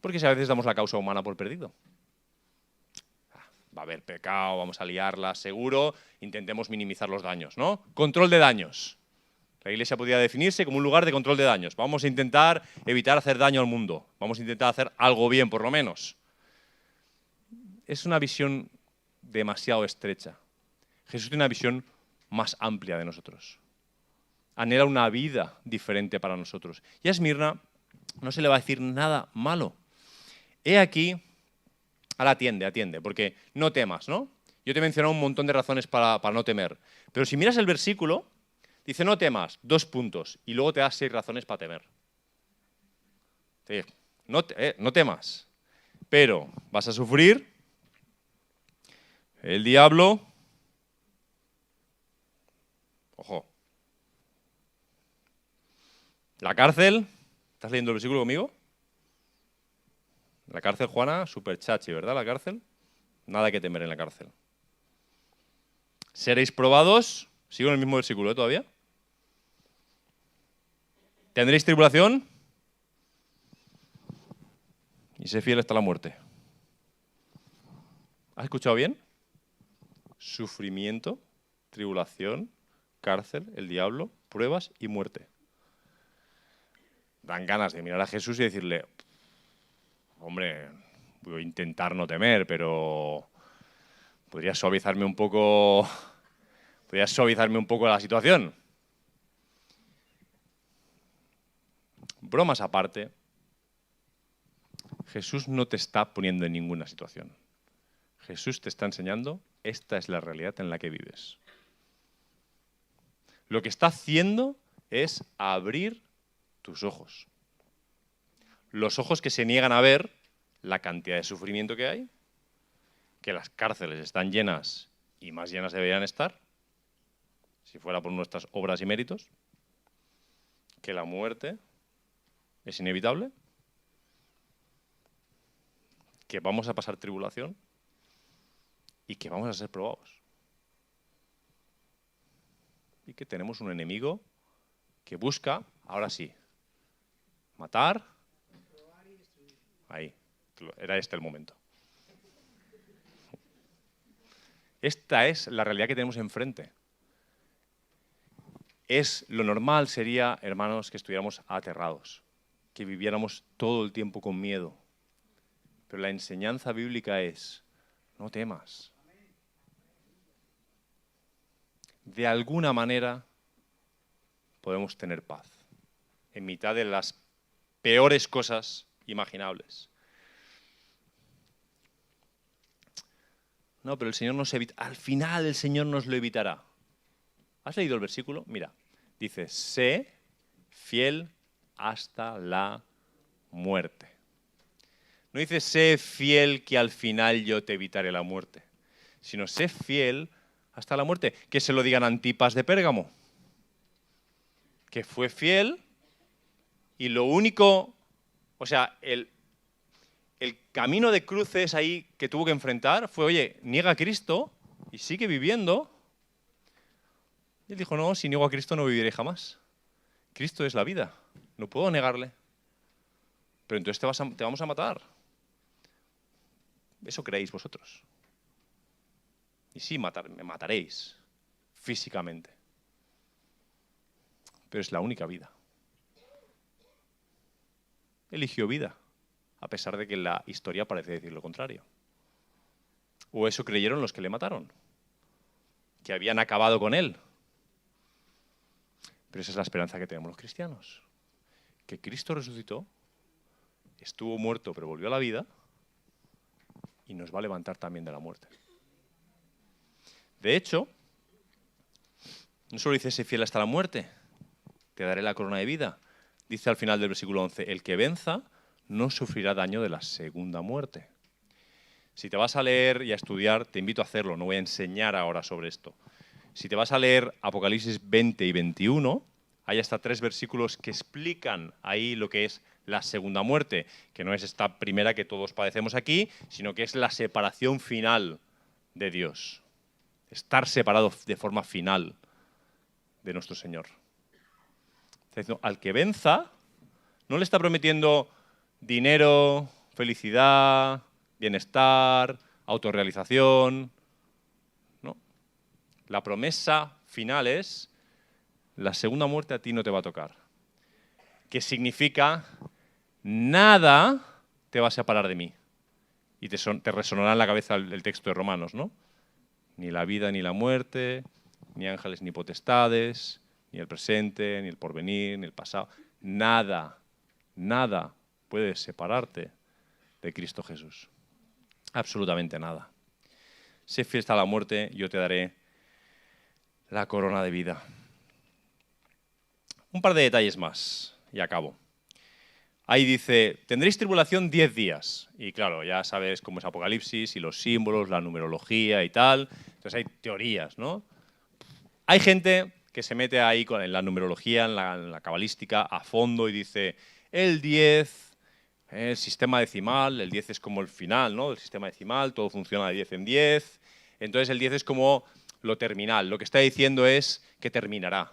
Porque si a veces damos la causa humana por perdido. Va a haber pecado, vamos a liarla, seguro, intentemos minimizar los daños, ¿no? Control de daños. La iglesia podría definirse como un lugar de control de daños. Vamos a intentar evitar hacer daño al mundo. Vamos a intentar hacer algo bien, por lo menos. Es una visión demasiado estrecha. Jesús tiene una visión más amplia de nosotros. Anhela una vida diferente para nosotros. Y a Esmirna no se le va a decir nada malo. He aquí, ahora atiende, porque no temas, ¿no? Yo te he mencionado un montón de razones para no temer. Pero si miras el versículo, dice no temas, 2 puntos, y luego te da 6 razones para temer. No temas, pero vas a sufrir, el diablo, ojo, la cárcel, ¿estás leyendo el versículo conmigo? La cárcel, Juana, súper chachi, ¿verdad? La cárcel. Nada que temer en la cárcel. Seréis probados. Sigo en el mismo versículo, todavía. Tendréis tribulación. Y sé fiel hasta la muerte. ¿Has escuchado bien? Sufrimiento, tribulación, cárcel, el diablo, pruebas y muerte. Dan ganas de mirar a Jesús y decirle, hombre, voy a intentar no temer, pero ¿podrías suavizarme un poco la situación? Bromas aparte, Jesús no te está poniendo en ninguna situación. Jesús te está enseñando, esta es la realidad en la que vives. Lo que está haciendo es abrir tus ojos. Los ojos que se niegan a ver la cantidad de sufrimiento que hay, que las cárceles están llenas y más llenas deberían estar, si fuera por nuestras obras y méritos, que la muerte es inevitable, que vamos a pasar tribulación y que vamos a ser probados. Y que tenemos un enemigo que busca, ahora sí, matar. Ahí, era este el momento. Esta es la realidad que tenemos enfrente. Lo normal sería, hermanos, que estuviéramos aterrados, que viviéramos todo el tiempo con miedo. Pero la enseñanza bíblica es, no temas. De alguna manera podemos tener paz en mitad de las peores cosas imaginables. No, pero el Señor nos evita. Al final el Señor nos lo evitará. ¿Has leído el versículo? Mira, dice, sé fiel hasta la muerte. No dice, sé fiel que al final yo te evitaré la muerte, sino sé fiel hasta la muerte. Que se lo digan a Antipas de Pérgamo, que fue fiel y lo único, o sea, el camino de cruces ahí que tuvo que enfrentar fue, oye, niega a Cristo y sigue viviendo. Y él dijo, no, si niego a Cristo no viviré jamás. Cristo es la vida, no puedo negarle. Pero entonces te vamos a matar. Eso creéis vosotros. Y sí, me mataréis físicamente. Pero es la única vida. Eligió vida, a pesar de que la historia parece decir lo contrario. O eso creyeron los que le mataron, que habían acabado con él. Pero esa es la esperanza que tenemos los cristianos. Que Cristo resucitó, estuvo muerto pero volvió a la vida y nos va a levantar también de la muerte. De hecho, no solo dice, sé fiel hasta la muerte, te daré la corona de vida. Dice al final del versículo 11, el que venza no sufrirá daño de la segunda muerte. Si te vas a leer y a estudiar, te invito a hacerlo, no voy a enseñar ahora sobre esto. Si te vas a leer Apocalipsis 20 y 21, hay hasta 3 versículos que explican ahí lo que es la segunda muerte, que no es esta primera que todos padecemos aquí, sino que es la separación final de Dios. Estar separado de forma final de nuestro Señor. Está diciendo, al que venza, no le está prometiendo dinero, felicidad, bienestar, autorrealización. No. La promesa final es, la segunda muerte a ti no te va a tocar. Que significa, nada te va a separar de mí. Y te resonará en la cabeza el texto de Romanos, ¿no? Ni la vida ni la muerte, ni ángeles ni potestades, ni el presente, ni el porvenir, ni el pasado. Nada, nada puede separarte de Cristo Jesús. Absolutamente nada. Sé fiel hasta la muerte, yo te daré la corona de vida. Un par de detalles más y acabo. Ahí dice, tendréis tribulación 10 días. Y claro, ya sabes cómo es Apocalipsis y los símbolos, la numerología y tal. Entonces hay teorías, ¿no? Hay gente que se mete ahí en la numerología, en la cabalística, a fondo y dice, el 10 El sistema decimal, el 10 es como el final, ¿no? El sistema decimal, todo funciona de 10 en 10. Entonces el 10 es como lo terminal. Lo que está diciendo es que terminará.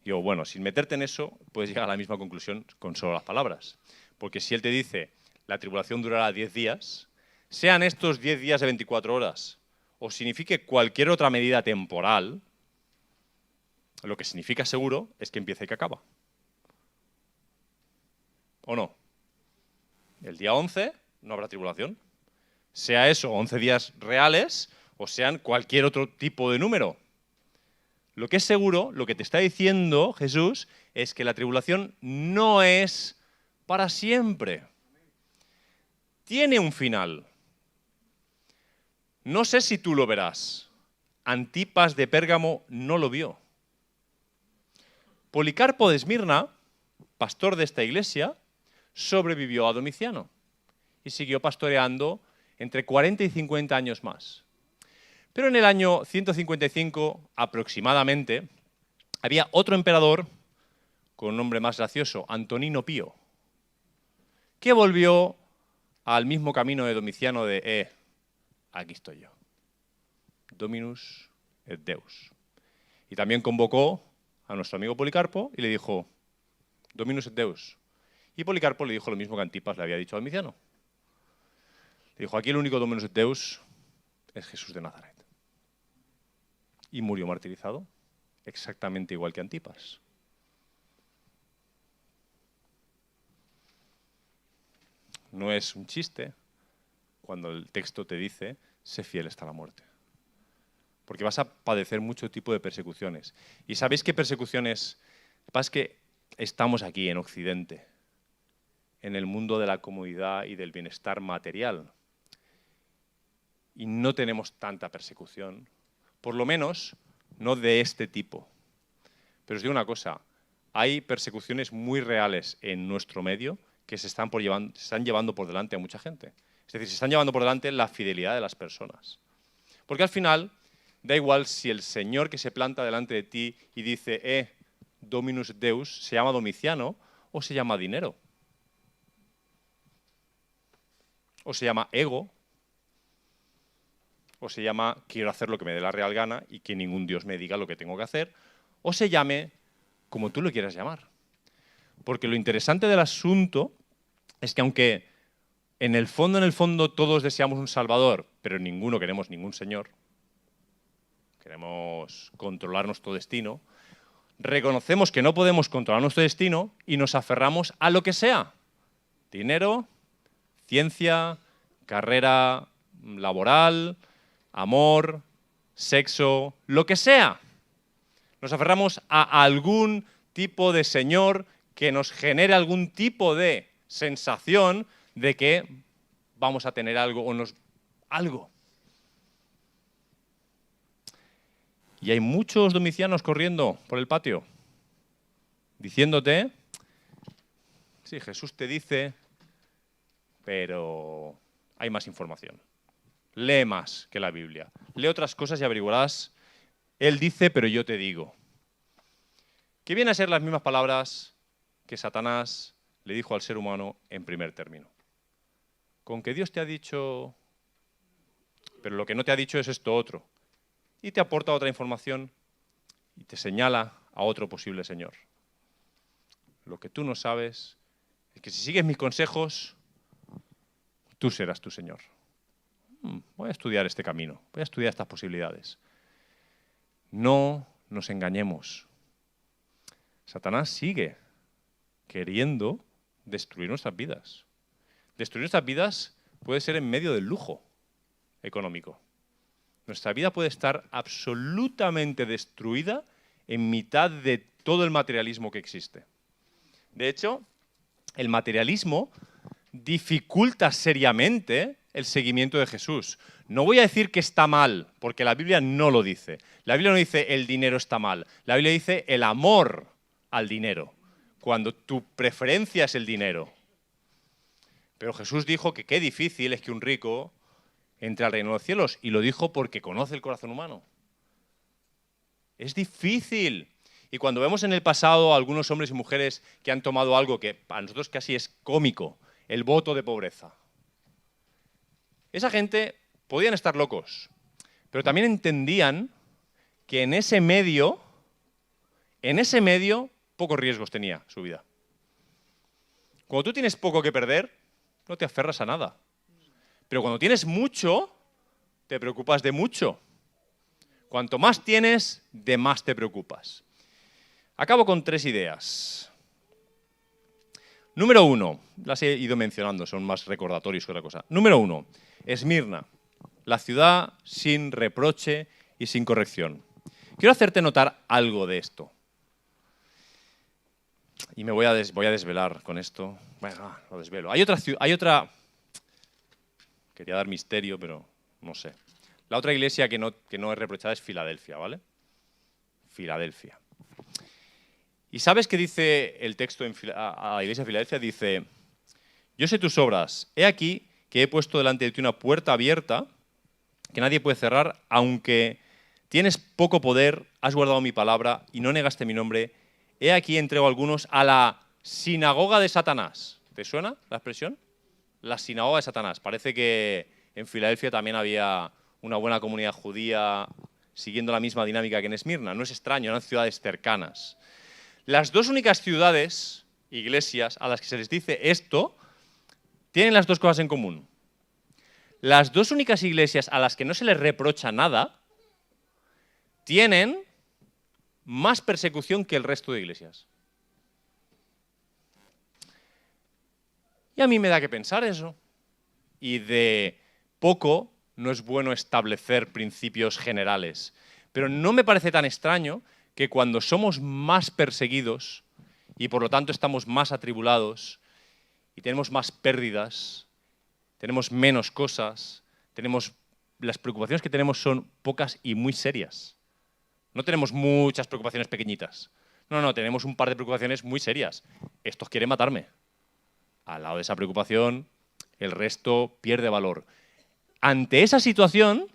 Digo, bueno, sin meterte en eso, puedes llegar a la misma conclusión con solo las palabras. Porque si él te dice, la tribulación durará 10 días, sean estos 10 días de 24 horas, o signifique cualquier otra medida temporal, lo que significa seguro es que empieza y que acaba. ¿O no? El día 11 no habrá tribulación. Sea eso 11 días reales o sean cualquier otro tipo de número. Lo que es seguro, lo que te está diciendo Jesús, es que la tribulación no es para siempre. Tiene un final. No sé si tú lo verás. Antipas de Pérgamo no lo vio. Policarpo de Esmirna, pastor de esta iglesia, sobrevivió a Domiciano y siguió pastoreando entre 40 y 50 años más. Pero en el año 155 aproximadamente había otro emperador con un nombre más gracioso, Antonino Pío, que volvió al mismo camino de Domiciano de aquí estoy yo, Dominus et Deus. Y también convocó a nuestro amigo Policarpo y le dijo, Dominus et Deus. Y Policarpo le dijo lo mismo que Antipas le había dicho a Domiciano. Le dijo, aquí el único Dominus et Deus es Jesús de Nazaret. Y murió martirizado, exactamente igual que Antipas. No es un chiste cuando el texto te dice, sé fiel hasta la muerte. Porque vas a padecer mucho tipo de persecuciones. ¿Y sabéis qué persecuciones? Lo que pasa es que estamos aquí en Occidente, en el mundo de la comodidad y del bienestar material. Y no tenemos tanta persecución, por lo menos no de este tipo. Pero os digo una cosa, hay persecuciones muy reales en nuestro medio que se están llevando por delante a mucha gente. Es decir, se están llevando por delante la fidelidad de las personas. Porque al final, da igual si el Señor que se planta delante de ti y dice, Dominus Deus, se llama Domiciano o se llama dinero. O se llama ego. O se llama quiero hacer lo que me dé la real gana y que ningún Dios me diga lo que tengo que hacer. O se llame como tú lo quieras llamar. Porque lo interesante del asunto es que aunque en el fondo todos deseamos un Salvador, pero ninguno queremos ningún Señor, queremos controlar nuestro destino, reconocemos que no podemos controlar nuestro destino y nos aferramos a lo que sea. Dinero, ciencia, carrera laboral, amor, sexo, lo que sea. Nos aferramos a algún tipo de Señor que nos genere algún tipo de sensación de que vamos a tener algo algo. Y hay muchos domicianos corriendo por el patio, diciéndote, sí, Jesús te dice, pero hay más información. Lee más que la Biblia. Lee otras cosas y averiguarás. Él dice, pero yo te digo. Que vienen a ser las mismas palabras que Satanás le dijo al ser humano en primer término. Con que Dios te ha dicho, pero lo que no te ha dicho es esto otro. Y te aporta otra información y te señala a otro posible Señor. Lo que tú no sabes es que si sigues mis consejos, tú serás tu Señor. Voy a estudiar este camino, voy a estudiar estas posibilidades. No nos engañemos. Satanás sigue queriendo destruir nuestras vidas. Destruir nuestras vidas puede ser en medio del lujo económico. Nuestra vida puede estar absolutamente destruida en mitad de todo el materialismo que existe. De hecho, el materialismo dificulta seriamente el seguimiento de Jesús. No voy a decir que está mal, porque la Biblia no lo dice. La Biblia no dice el dinero está mal. La Biblia dice el amor al dinero, cuando tu preferencia es el dinero. Pero Jesús dijo que qué difícil es que un rico entre al reino de los cielos, y lo dijo porque conoce el corazón humano. Es difícil. Y cuando vemos en el pasado a algunos hombres y mujeres que han tomado algo que para nosotros casi es cómico, el voto de pobreza. Esa gente podían estar locos, pero también entendían que en ese medio, pocos riesgos tenía su vida. Cuando tú tienes poco que perder, no te aferras a nada. Pero cuando tienes mucho, te preocupas de mucho. Cuanto más tienes, de más te preocupas. Acabo con 3 ideas. Número 1, las he ido mencionando, son más recordatorios que otra cosa. Número 1, Esmirna, la ciudad sin reproche y sin corrección. Quiero hacerte notar algo de esto. Y me voy a desvelar con esto. Bueno, lo desvelo. Hay otra... Quería dar misterio, pero no sé. La otra iglesia que no es reprochada es Filadelfia, ¿vale? Filadelfia. ¿Y sabes qué dice el texto a la iglesia de Filadelfia? Dice, yo sé tus obras. He aquí que he puesto delante de ti una puerta abierta que nadie puede cerrar, aunque tienes poco poder, has guardado mi palabra y no negaste mi nombre. He aquí entrego a algunos a la sinagoga de Satanás. ¿Te suena la expresión? La sinagoga de Satanás. Parece que en Filadelfia también había una buena comunidad judía siguiendo la misma dinámica que en Esmirna. No es extraño, eran ciudades cercanas. Las 2 únicas ciudades, iglesias, a las que se les dice esto, tienen las 2 cosas en común. Las 2 únicas iglesias a las que no se les reprocha nada, tienen más persecución que el resto de iglesias. Y a mí me da que pensar eso. Y de poco no es bueno establecer principios generales. Pero no me parece tan extraño que cuando somos más perseguidos y por lo tanto estamos más atribulados y tenemos más pérdidas, tenemos menos cosas, las preocupaciones que tenemos son pocas y muy serias. No tenemos muchas preocupaciones pequeñitas. No, tenemos un par de preocupaciones muy serias. Estos quieren matarme. Al lado de esa preocupación, el resto pierde valor. Ante esa situación,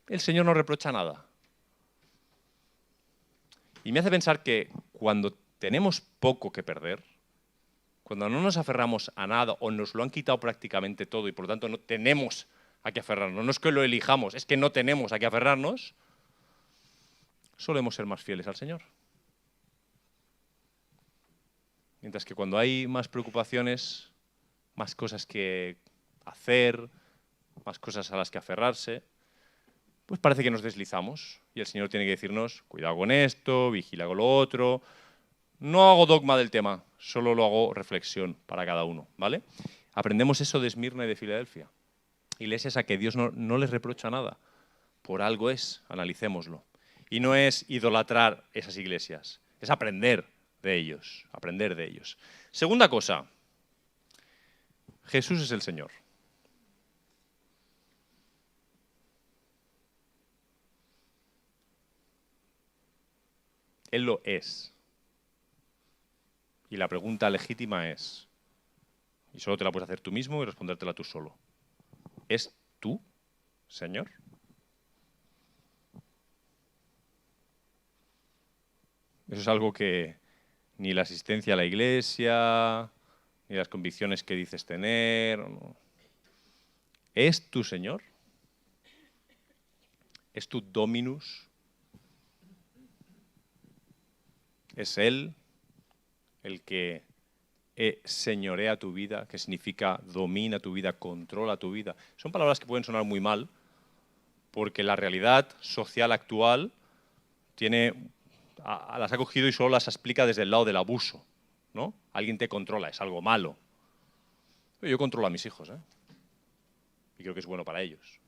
el Señor no reprocha nada. Y me hace pensar que cuando tenemos poco que perder, cuando no nos aferramos a nada o nos lo han quitado prácticamente todo y por lo tanto no tenemos a qué aferrarnos, no es que lo elijamos, es que no tenemos a qué aferrarnos, solemos ser más fieles al Señor. Mientras que cuando hay más preocupaciones, más cosas que hacer, más cosas a las que aferrarse, pues parece que nos deslizamos y el Señor tiene que decirnos, cuidado con esto, vigila con lo otro. No hago dogma del tema, solo lo hago reflexión para cada uno, ¿vale? Aprendemos eso de Esmirna y de Filadelfia. Iglesias a que Dios no les reprocha nada. Por algo es, analicémoslo. Y no es idolatrar esas iglesias, es aprender de ellos, aprender de ellos. Segunda cosa, Jesús es el Señor. Él lo es. Y la pregunta legítima es, y solo te la puedes hacer tú mismo y respondértela tú solo, ¿es tú, Señor? Eso es algo que ni la asistencia a la iglesia, ni las convicciones que dices tener. No. ¿Es tu Señor? ¿Es tu Dominus? ¿Es Él el que señorea tu vida, que significa domina tu vida, controla tu vida? Son palabras que pueden sonar muy mal, porque la realidad social actual las ha cogido y solo las explica desde el lado del abuso, ¿no? Alguien te controla, es algo malo. Yo controlo a mis hijos, ¿eh? Y creo que es bueno para ellos.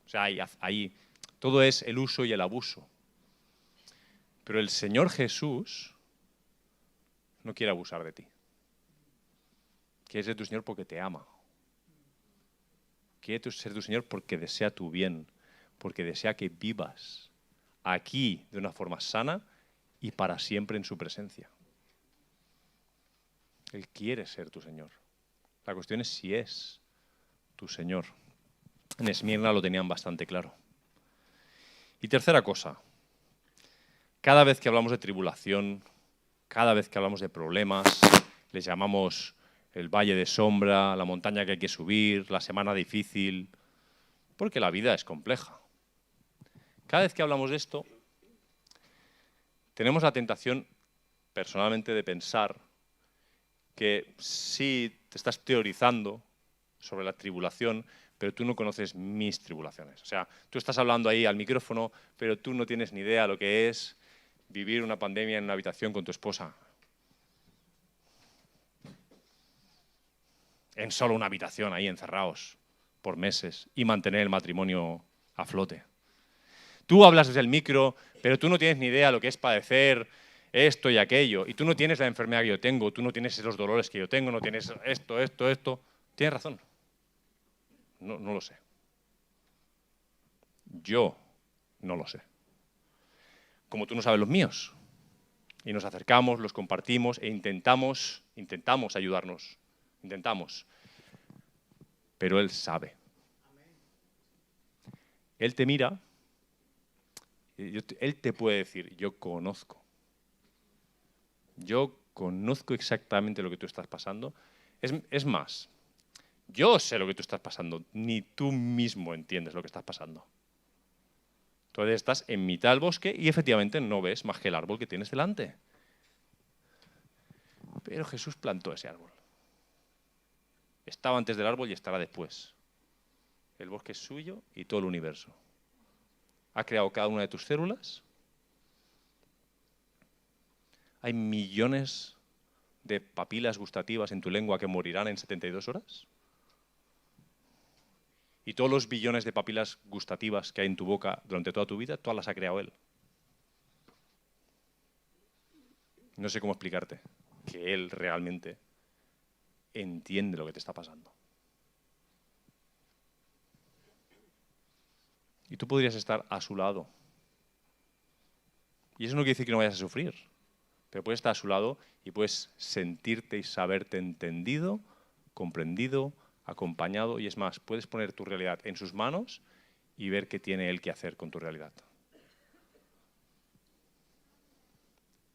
O sea, ahí todo es el uso y el abuso. Pero el Señor Jesús no quiere abusar de ti. Quiere ser tu Señor porque te ama. Quiere ser tu Señor porque desea tu bien, porque desea que vivas aquí de una forma sana y para siempre en su presencia. Él quiere ser tu Señor. La cuestión es si es tu Señor. En Esmirna lo tenían bastante claro. Y tercera cosa, cada vez que hablamos de tribulación, cada vez que hablamos de problemas, les llamamos el valle de sombra, la montaña que hay que subir, la semana difícil, porque la vida es compleja. Cada vez que hablamos de esto, tenemos la tentación, personalmente, de pensar que sí te estás teorizando sobre la tribulación, pero tú no conoces mis tribulaciones. O sea, tú estás hablando ahí al micrófono, pero tú no tienes ni idea lo que es vivir una pandemia en una habitación con tu esposa. En solo una habitación, ahí encerrados por meses, y mantener el matrimonio a flote. Tú hablas desde el micro, pero tú no tienes ni idea lo que es padecer esto y aquello, y tú no tienes la enfermedad que yo tengo, tú no tienes esos dolores que yo tengo, no tienes esto. Tienes razón. No lo sé. Yo no lo sé. Como tú no sabes los míos. Y nos acercamos, los compartimos e intentamos ayudarnos. Intentamos. Pero Él sabe. Él te mira, Él te puede decir, yo conozco. Yo conozco exactamente lo que tú estás pasando. Es más, yo sé lo que tú estás pasando, ni tú mismo entiendes lo que estás pasando. Entonces estás en mitad del bosque y efectivamente no ves más que el árbol que tienes delante. Pero Jesús plantó ese árbol. Estaba antes del árbol y estará después. El bosque es suyo y todo el universo. Ha creado cada una de tus células. Hay millones de papilas gustativas en tu lengua que morirán en 72 horas. Y todos los billones de papilas gustativas que hay en tu boca durante toda tu vida, todas las ha creado Él. No sé cómo explicarte que Él realmente entiende lo que te está pasando. Y tú podrías estar a su lado. Y eso no quiere decir que no vayas a sufrir, pero puedes estar a su lado y puedes sentirte y saberte entendido, comprendido, acompañado, y es más, puedes poner tu realidad en sus manos y ver qué tiene Él que hacer con tu realidad.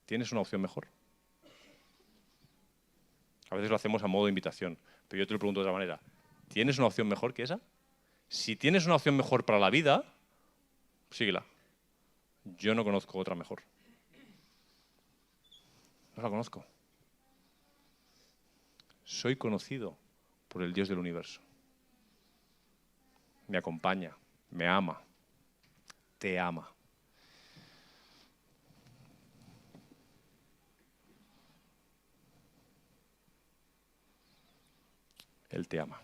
¿Tienes una opción mejor? A veces lo hacemos a modo de invitación, pero yo te lo pregunto de otra manera. ¿Tienes una opción mejor que esa? Si tienes una opción mejor para la vida, síguela. Yo no conozco otra mejor. No la conozco. Soy conocido por el Dios del universo. Me acompaña, me ama, te ama. Él te ama.